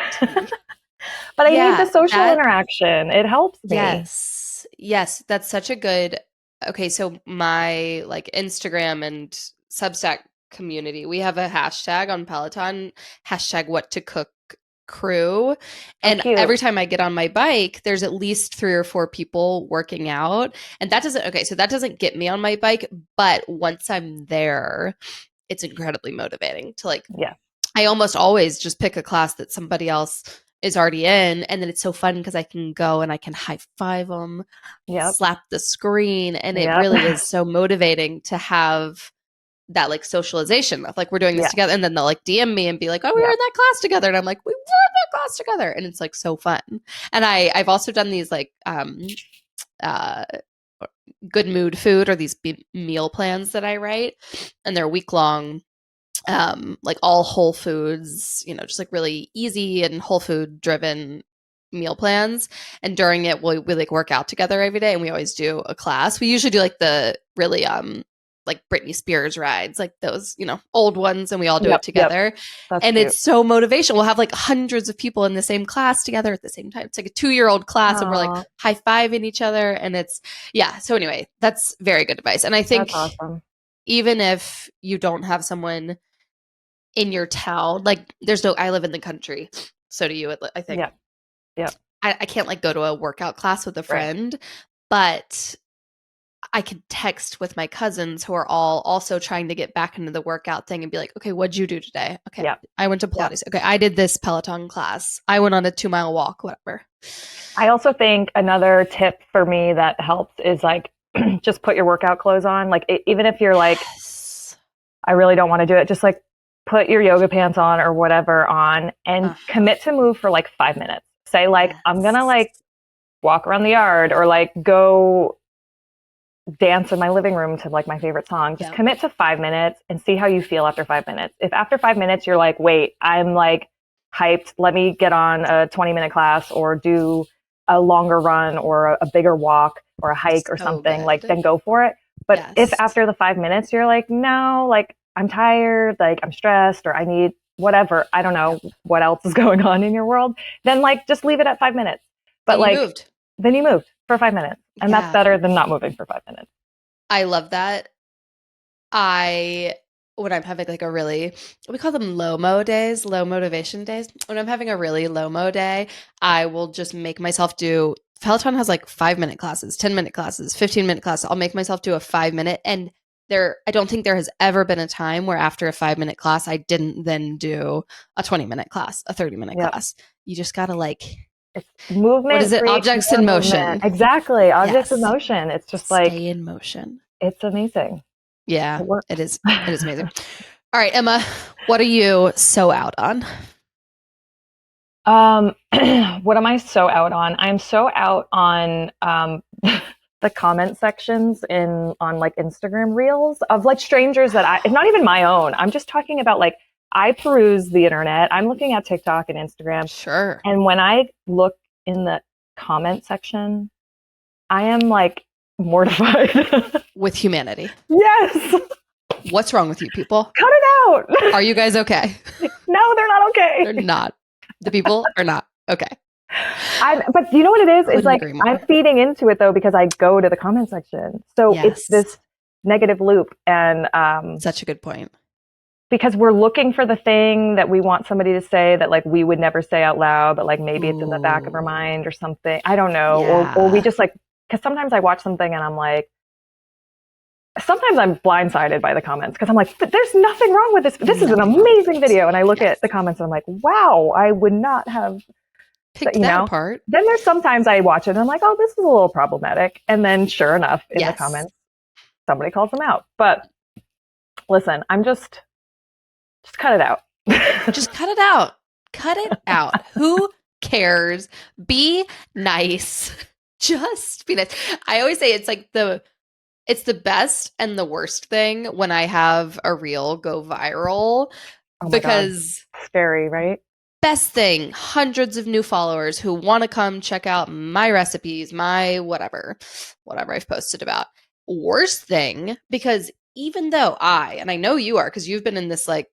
But I need the social interaction. It helps me. Yes. That's such a good, okay. So my like Instagram and Substack community, we have a hashtag on Peloton, hashtag what to cook crew. And every time I get on my bike, there's at least 3 or 4 people working out. And that doesn't get me on my bike. But once I'm there, it's incredibly motivating to like, I almost always just pick a class that somebody else is already in. And then it's so fun because I can go and I can high five them, slap the screen. And it really is so motivating to have that like socialization of like, we're doing this together. And then they'll like DM me and be like, oh, we were in that class together. And I'm like, we were in that class together. And it's like so fun. And I've also done these like good mood food, or these meal plans that I write, and they're week-long, like all whole foods, just like really easy and whole food driven meal plans. And during it, we like work out together every day, and we always do a class. We usually do like the really like Britney Spears rides, like those, old ones, and we all do it together. And cute. It's so motivational. We'll have like hundreds of people in the same class together at the same time. It's like a 2-year-old class, and we're like high-fiving each other. And it's, so anyway, that's very good advice. And I think even if you don't have someone in your town, like I live in the country. So do you, I think. Yeah. I can't like go to a workout class with a friend, but I could text with my cousins who are all also trying to get back into the workout thing and be like, okay, what'd you do today? Okay. I went to Pilates. Okay. I did this Peloton class. I went on a 2-mile walk, whatever. I also think another tip for me that helps is like, just put your workout clothes on. Like, even if you're like, I really don't want to do it, just like put your yoga pants on or whatever on and commit to move for like 5 minutes. Say like, I'm going to like walk around the yard or like go dance in my living room to like my favorite song. Just commit to 5 minutes and see how you feel after 5 minutes. If after 5 minutes you're like, wait, I'm like hyped, let me get on a 20-minute class or do a longer run or a bigger walk or a hike or something, like then go for it. But if after the 5 minutes you're like, no, like I'm tired, like I'm stressed, or I need whatever, I don't know what else is going on in your world, then like just leave it at 5 minutes. But then you moved for 5 minutes. And that's better than not moving for 5 minutes. I love that. When I'm having like we call them low motivation days. When I'm having a really low-mo day, I will just make myself do, Peloton has like 5-minute classes, 10-minute classes, 15-minute classes. I'll make myself do a 5-minute. And I don't think there has ever been a time where after a 5-minute class, I didn't then do a 20-minute class, a 30-minute class. You just got to like... It's movement. What is it? Objects in motion. Movement. Exactly. Objects in motion. It's just like stay in motion. It's amazing. Yeah, it is. It is amazing. All right, Emma, what are you so out on? What am I so out on? I'm so out on the comment sections on like Instagram reels of like strangers that it's not even my own. I'm just talking about like, I peruse the internet. I'm looking at TikTok and Instagram. Sure. And when I look in the comment section, I am like mortified. With humanity. Yes. What's wrong with you people? Cut it out. Are you guys okay? No, they're not okay. They're not. The people are not okay. But you know what it is? It's like I'm feeding into it though because I go to the comment section. So it's this negative loop. And such a good point. Because we're looking for the thing that we want somebody to say that like we would never say out loud, but like maybe it's in the back of our mind or something. I don't know. Yeah. Or we just like, because sometimes I watch something and I'm like, sometimes I'm blindsided by the comments because I'm like, there's nothing wrong with this. This is an amazing video. And I look at the comments and I'm like, wow, I would not have picked that apart. Then there's sometimes I watch it and I'm like, oh, this is a little problematic. And then sure enough, in the comments, somebody calls them out. But listen, I'm just cut it out. Just cut it out. Cut it out. Who cares? Be nice. Just be nice. I always say it's the best and the worst thing when I have a reel go viral Oh my God. because Scary, right? best thing, hundreds of new followers who want to come check out my recipes, my whatever I've posted about. Worst thing, because even though and I know you are because you've been in this like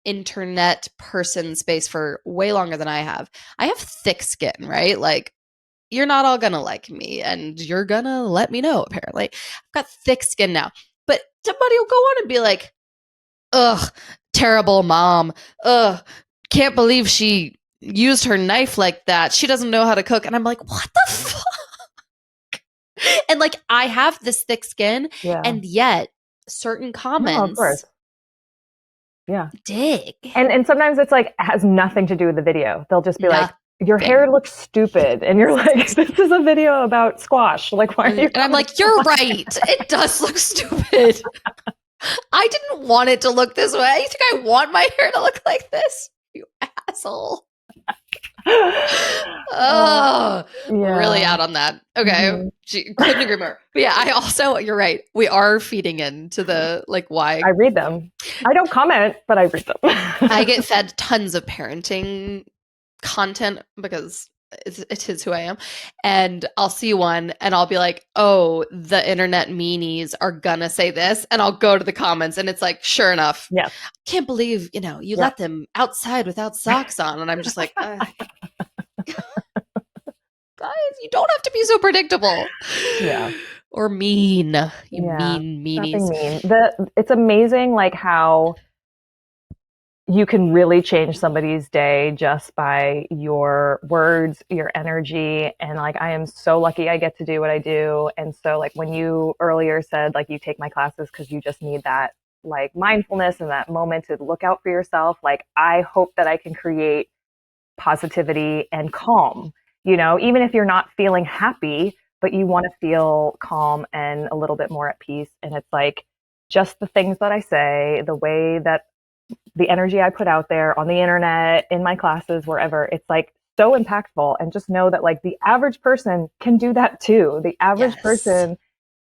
internet person space for way longer than I have thick skin, right? Like you're not all gonna like me and you're gonna let me know apparently. I've got thick skin now. But somebody will go on and be like, ugh, terrible mom. Ugh, can't believe she used her knife like that. She doesn't know how to cook. And I'm like, what the fuck? And like, I have this thick skin, Yeah. and yet certain No, of course. comments Yeah. dig. And sometimes it's like has nothing to do with the video. They'll just be like, your hair Nothing. looks stupid. And you're like, this is a video about squash. Like, why are you And I'm like, you're right. It does look stupid. I didn't want it to look this way. You think I want my hair to look like this? You asshole. Oh, yeah. really out on that. Okay. Couldn't agree more. But yeah, I also, you're right. We are feeding into the like why. I read them. I don't comment, but I read them. I get fed tons of parenting content because it is who I am. And I'll see one and I'll be like, oh, the internet meanies are gonna say this. And I'll go to the comments and it's like, sure enough. Yeah. Can't believe, you let them outside without socks on. And I'm just like, guys, you don't have to be so predictable. Yeah. Or mean. You mean meanies. Nothing mean. It's amazing like how you can really change somebody's day just by your words, your energy. And like, I am so lucky I get to do what I do. And so like when you earlier said, like, you take my classes because you just need that like mindfulness and that moment to look out for yourself. Like, I hope that I can create positivity and calm, even if you're not feeling happy, but you want to feel calm and a little bit more at peace. And it's like just the things that I say, the way that the energy I put out there on the internet, in my classes, wherever, it's like so impactful. And just know that like the average person can do that too. The average person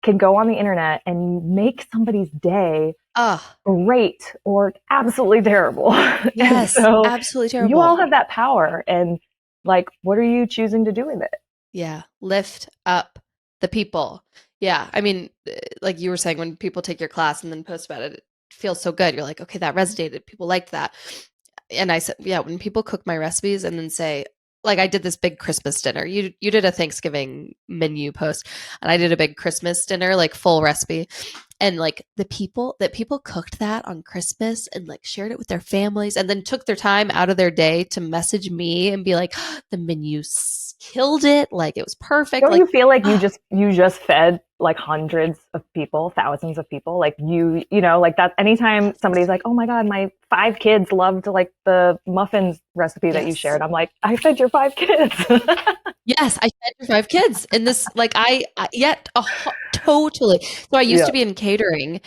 can go on the internet and make somebody's day great or absolutely terrible. Yes, so absolutely terrible. You all have that power. And like, what are you choosing to do with it? Yeah. Lift up the people. Yeah. I mean, like you were saying, when people take your class and then post about it feels so good. You're like, okay, that resonated. People liked that. And I said, yeah, when people cook my recipes and then say, like, I did this big Christmas dinner. You did a Thanksgiving menu post, and I did a big Christmas dinner, like full recipe. And like the people cooked that on Christmas and like shared it with their families and then took their time out of their day to message me and be like, oh, the menu killed it. Like it was perfect. Don't like, you feel like you just fed like hundreds of people, thousands of people? Like like that anytime somebody's like, oh my God, my 5 kids loved like the muffins recipe that you shared. I'm like, I fed your 5 kids. Yes, I fed your 5 kids in this, like totally. So I used to be in catering,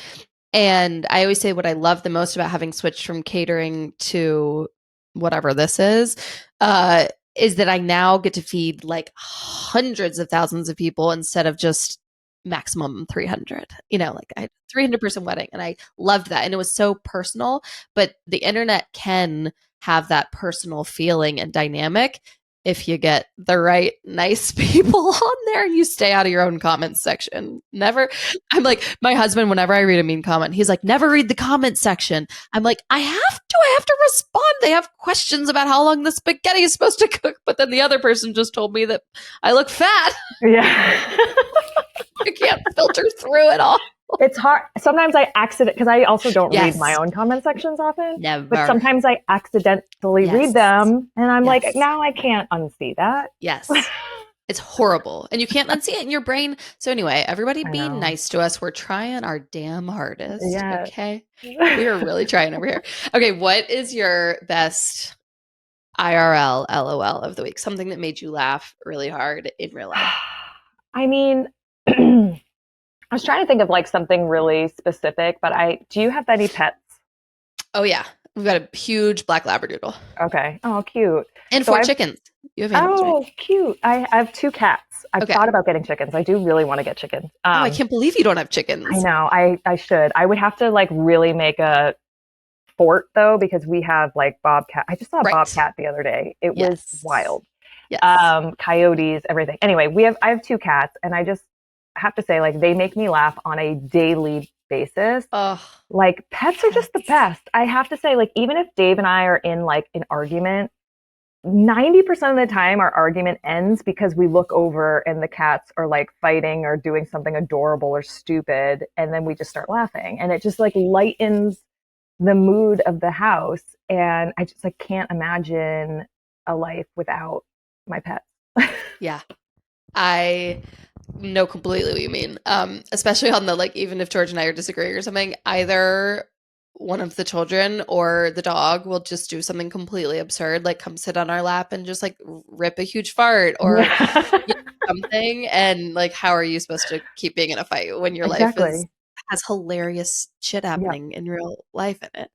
and I always say what I love the most about having switched from catering to whatever this is that I now get to feed like hundreds of thousands of people instead of just maximum 300, like I had a 300-person wedding and I loved that. And it was so personal, but the internet can have that personal feeling and dynamic if you get the right nice people on there and you stay out of your own comments section. Never. I'm like, my husband, whenever I read a mean comment, he's like, never read the comment section. I'm like, I have to respond. They have questions about how long the spaghetti is supposed to cook. But then the other person just told me that I look fat. Yeah. I can't filter through it all. It's hard. Sometimes I because I also don't read my own comment sections often. Never. But sometimes I accidentally read them and I'm like, now I can't unsee that. Yes. It's horrible. And you can't unsee it in your brain. So anyway, everybody be nice to us. We're trying our damn hardest. Yes. Okay. We are really trying over here. Okay. What is your best IRL LOL of the week? Something that made you laugh really hard in real life. I mean, I was trying to think of like something really specific, but do you have any pets? Oh yeah. We've got a huge black Labradoodle. Okay. Oh, cute. And 4 chickens. You have animals, right? Oh, cute. I have 2 cats. I've thought about getting chickens. I do really want to get chickens. I can't believe you don't have chickens. I know. I should. I would have to like really make a fort though, because we have like bobcat. I just saw a bobcat the other day. It was wild. Yes. Coyotes, everything. Anyway, I have 2 cats, and I just have to say, like, they make me laugh on a daily basis. Like, pets are just the best. I have to say, like, even if Dave and I are in like an argument, 90% of the time our argument ends because we look over and the cats are like fighting or doing something adorable or stupid, and then we just start laughing, and it just like lightens the mood of the house. And I just like can't imagine a life without my pets. Yeah. I know completely what you mean. Especially on the, like, even if George and I are disagreeing or something, either one of the children or the dog will just do something completely absurd, like come sit on our lap and just like rip a huge fart or something. And like, how are you supposed to keep being in a fight when your life has hilarious shit happening in real life in it?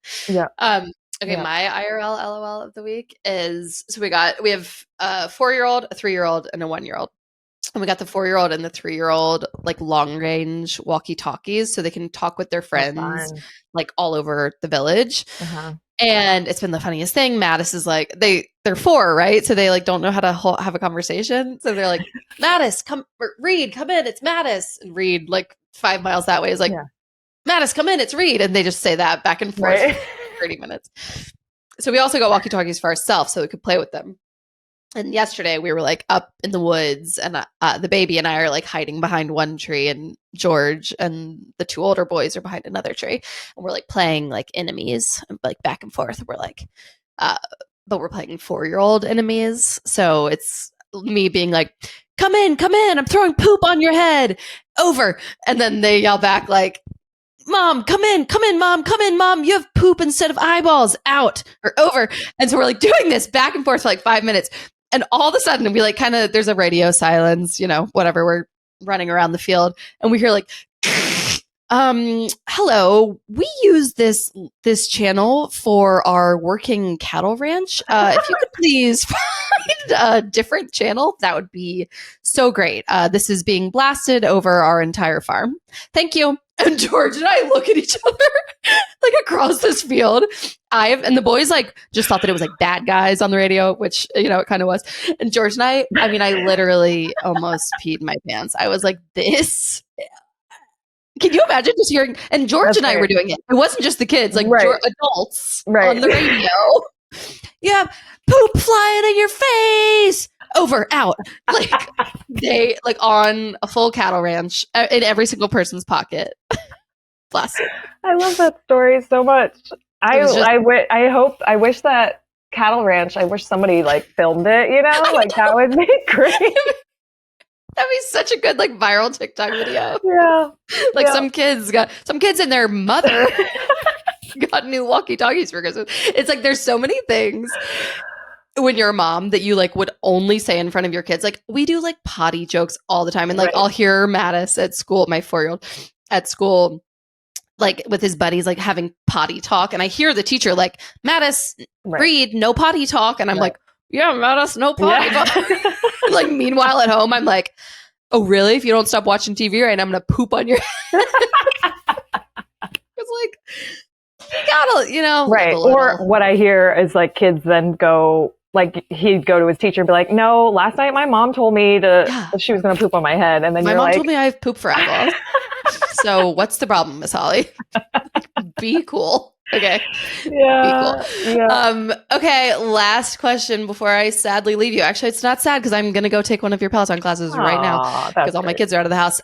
Okay, my IRL LOL of the week is, so we have a 4-year-old, a 3-year-old, and a 1-year-old. And we got the 4-year-old and the 3-year-old like long range walkie talkies so they can talk with their friends like all over the village. And it's been the funniest thing. Mattis is like, they're 4, right? So they like don't know how to have a conversation. So they're like, Mattis, Reed, come in. It's Mattis. And Reed, like 5 miles that way, is like, Mattis, come in. It's Reed. And they just say that back and forth for 30 minutes. So we also got walkie talkies for ourselves so we could play with them. And yesterday we were like up in the woods, and the baby and I are like hiding behind one tree, and George and the 2 older boys are behind another tree, and we're like playing like enemies, like back and forth. We're like, but we're playing 4-year-old enemies. So it's me being like, come in, I'm throwing poop on your head, over. And then they yell back like, Mom, come in, Mom, you have poop instead of eyeballs, out, or over. And so we're like doing this back and forth for like 5 minutes. And all of a sudden we like kind of, there's a radio silence, whatever, we're running around the field, and we hear like, hello, we use this channel for our working cattle ranch. If you could please find a different channel, that would be so great. This is being blasted over our entire farm. Thank you. And George and I look at each other like across this field. And the boys like just thought that it was like bad guys on the radio, which, it kind of was. And George and I literally almost peed my pants. I was like, this. Can you imagine just hearing? And George and I were doing it. It wasn't just the kids, like adults on the radio. Yeah, poop flying in your face. Over, out. Like they like on a full cattle ranch in every single person's pocket. Blasted. I love that story so much. I wish that cattle ranch, I wish somebody like filmed it, like that would be great. That'd be such a good like viral TikTok video. Yeah. Like some kids and their mother got new walkie-talkies for Christmas. It's like there's so many things when you're a mom that you like would only say in front of your kids. Like we do like potty jokes all the time, and like I'll hear Mattis at school, my 4-year-old at school, like with his buddies like having potty talk, and I hear the teacher like, Mattis, Reed, no potty talk, and I'm like, yeah, Mattis, no potty talk. Like meanwhile at home I'm like, oh really? If you don't stop watching TV right now, I'm gonna poop on your head. It's like you gotta, right. Or what I hear is like kids then go, like he'd go to his teacher and be like, no, last night my mom told me she was going to poop on my head. And then my mom told me I have poop for eyeballs. So what's the problem, Miss Holly? Be cool. Okay. Yeah. Be cool. Yeah. Okay. Last question before I sadly leave you. Actually, it's not sad because I'm going to go take one of your Peloton classes right now because all my kids are out of the house.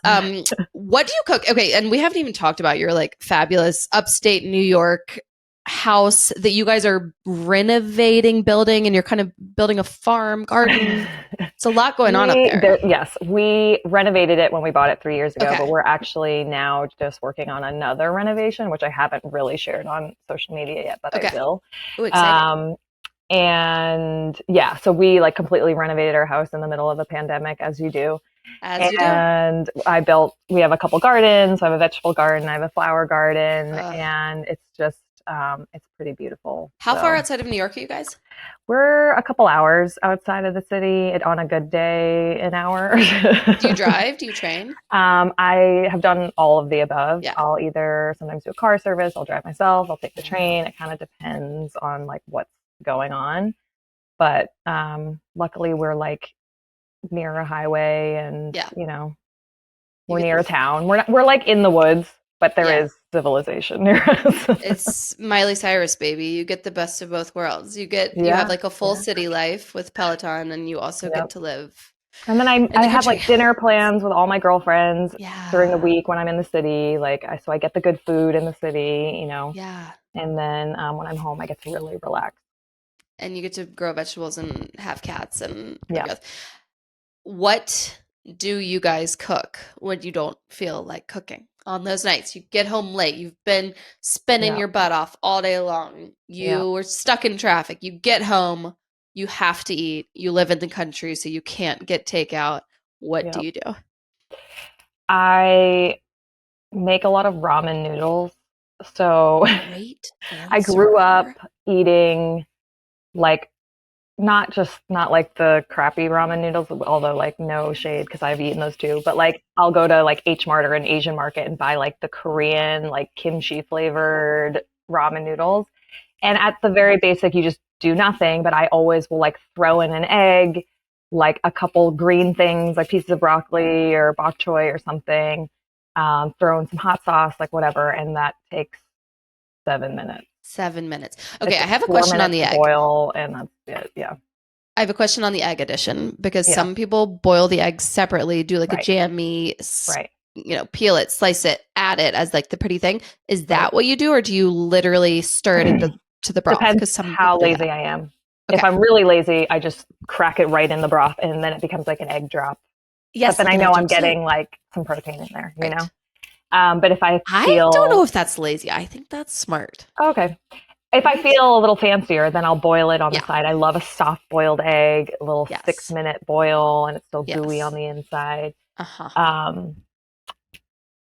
What do you cook? Okay. And we haven't even talked about your like fabulous upstate New York house that you guys are renovating, building, and you're kind of building a farm garden. It's a lot going on up there. Yes, we renovated it when we bought it 3 years ago, but we're actually now just working on another renovation, which I haven't really shared on social media yet, but I will. Ooh, exciting. And yeah, so we like completely renovated our house in the middle of a pandemic, as you do. And we have a couple gardens. I have a vegetable garden, I have a flower garden, and it's just It's pretty beautiful. How far outside of New York are you guys? We're a couple hours outside of the city. On a good day, an hour. Do you drive? Do you train? I have done all of the above. Yeah. I'll either sometimes do a car service, I'll drive myself, I'll take the train. It kind of depends on like what's going on. But luckily we're like near a highway and we're near a town. We're like in the woods, but there is civilization near us. It's Miley Cyrus, baby. You get the best of both worlds. You have like a full city life with Peloton, and you also get to live. And then I have like dinner plans with all my girlfriends during the week when I'm in the city. So I get the good food in the city, Yeah. And then when I'm home, I get to really relax. And you get to grow vegetables and have cats and What do you guys cook when you don't feel like cooking? On those nights, you get home late, you've been spinning your butt off all day long, you were stuck in traffic, you get home, you have to eat, you live in the country, so you can't get takeout. What do you do? I make a lot of ramen noodles. So I grew up eating like not like the crappy ramen noodles, although like no shade because I've eaten those too. But like I'll go to like H Mart or an Asian market and buy like the Korean like kimchi flavored ramen noodles. And at the very basic, you just do nothing. But I always will like throw in an egg, like a couple green things, like pieces of broccoli or bok choy or something. Throw in some hot sauce, like whatever, and that takes 7 minutes. 7 minutes. Okay, I have a question on the egg. Boil, and that's it. Yeah. I have a question on the egg addition because some people boil the eggs separately, do like a jammy, peel it, slice it, add it as like the pretty thing. Is that what you do, or do you literally stir it into the broth? Depends how lazy I am. Okay. If I'm really lazy, I just crack it right in the broth, and then it becomes like an egg drop. Yes, but then I know I'm getting like some protein in there, you know. But if I don't know if that's lazy. I think that's smart. Okay. If I feel a little fancier, then I'll boil it on the side. I love a soft boiled egg, a little 6-minute boil, and it's still gooey on the inside.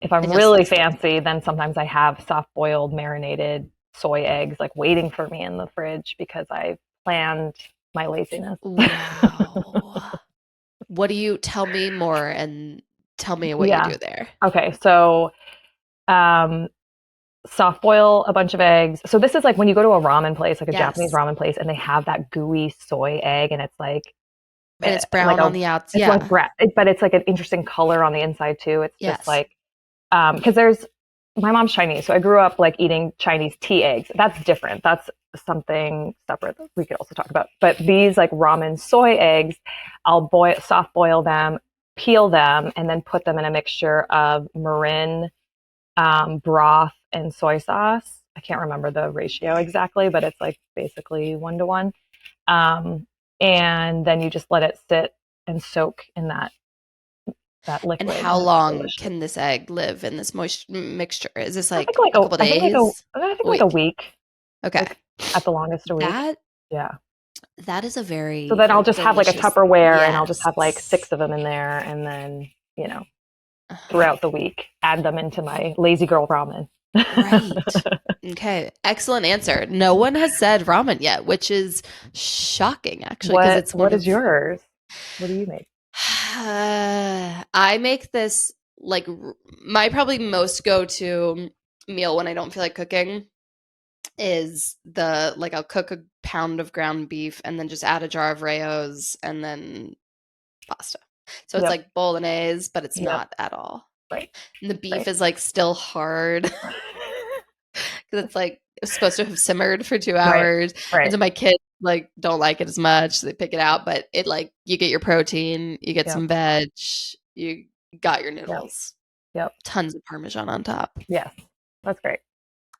If I'm really fancy, then sometimes I have soft boiled marinated soy eggs like waiting for me in the fridge because I've planned my laziness. Wow. What do you tell me more and tell me what you do there? Okay, so soft boil a bunch of eggs. So this is like when you go to a ramen place, like a Japanese ramen place, and they have that gooey soy egg, and it's like, and it's brown on the outside. It's like but it's like an interesting color on the inside too. It's just like, because my mom's Chinese, so I grew up like eating Chinese tea eggs. That's different. That's something separate that we could also talk about. But these like ramen soy eggs, I'll soft boil them, peel them, and then put them in a mixture of mirin, broth, and soy sauce. I can't remember the ratio exactly, but it's like basically 1-to-1. And then you just let it sit and soak in that liquid. And how long can this egg live in this moist mixture? Is this like a couple days? I think like a week. Okay. Like at the longest a week. That is a very So then I'll just have like a Tupperware and I'll just have like 6 of them in there, and then, throughout the week, add them into my lazy girl ramen. Right. Okay. Excellent answer. No one has said ramen yet, which is shocking, actually. What is yours? What do you make? I make this like my probably most go-to meal when I don't feel like cooking is I'll cook a pound of ground beef and then just add a jar of Rayo's and then pasta. So it's like bolognese, but it's not at all. Right. And the beef is like still hard because it's supposed to have simmered for 2 hours. Right. And so my kids like don't like it as much, so they pick it out. But it like you get your protein, you get some veg, you got your noodles. Yep. Tons of Parmesan on top. Yes. That's great.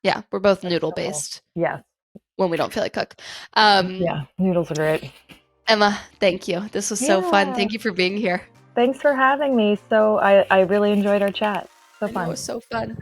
Yeah, we're both noodle based. Yes. When we don't feel like cook. Noodles are great. Emma, thank you. This was so fun. Thank you for being here. Thanks for having me. So I really enjoyed our chat. So fun. It was so fun.